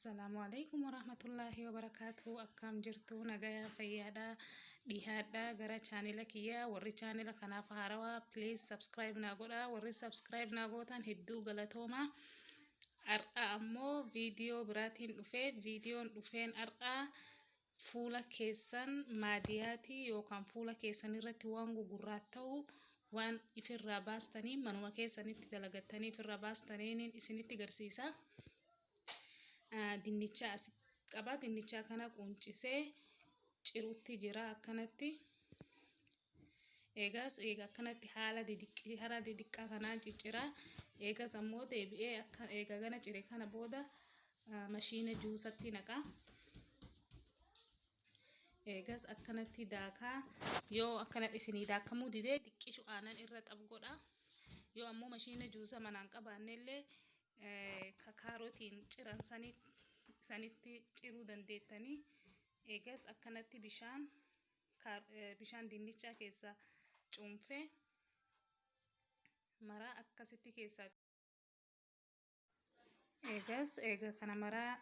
السلام عليكم ورحمة الله وبركاته. أكام جرتو نجايا فيادا ديهادا غرا channel كيا وري channel كنا فهروا please subscribe ناقولا وري subscribe ناقوتان هدو غلطوما أرقى أمو فيديو براتين فيديو أرقى فولا كيسان مادياتي يوكان فولا كيسان رتي وانغو غراتو وان في الراباستاني منو كيسان تدلغتاني في الراباستاني إسني تغرسيسا dinnicha as qaba dinnicha kana quncisee cirutti jira akkanatti eegas akkanatti haala didiqqaa kanaan ciccira eegas ammoo deebi'ee akka gana cire kana booda mashiina juusatti naqa eegas akkanatti daakaa yoo akkana isinii daakamuu didee diqqishu aanan irra xabgodha yoo ammoo mashiina juusa manaan qabaannellee kakaarotiin ciran sanitti ciruu dandeettanii eegas akkanatti bishaan dinnichaa keessa cuunfee maraa akkasitti keessa eegas kana maraa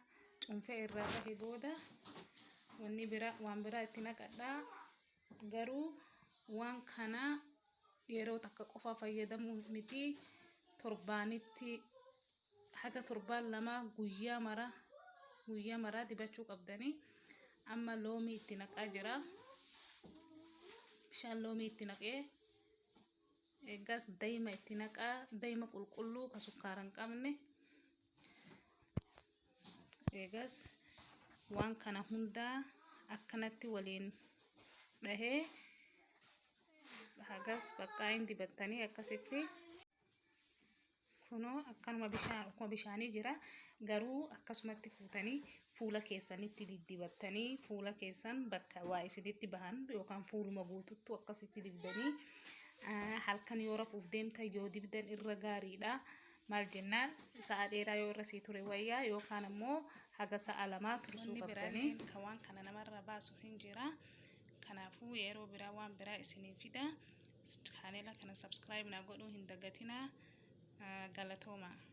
cuunfee irraa bahe booda waan biraa itti naqadhaa garuu waan kana yeroo takka qofa fayyadamuu miti torbaanitti haga torbaan lama guyyaa maraa dibachuu qabdanii amma loomii itti naqaa jira bishaan loomii itti naqee eegas dayma itti naqaa dayma qulqulluu ka sukkaara hin qabne eegas waan kana hundaa akkanatti waliin dhahee hagas bakka hin dibattanii akkasitti kuno akkanuma bishaanii jira garuu akkasumatti fuutanii fuula keessanitti diddibattanii fuula keessan bakka waa isinitti bahan yookaan fuuluma guututtu akkasitti dibdanii halkan yoo rafuuf deemtan yoo dibdan irra gaariidha maal jennaan sa'a dheeraa yoo irra sii ture wayyaa yookaan ammoo haga sa'a lamaa tursuu qabdanii kan waan kana namarra baasu hin jira kanaafuu yeroo biraa waan biraa isinii fida channel kana subscribe na godhuu hin dagatinaa galatoomaa.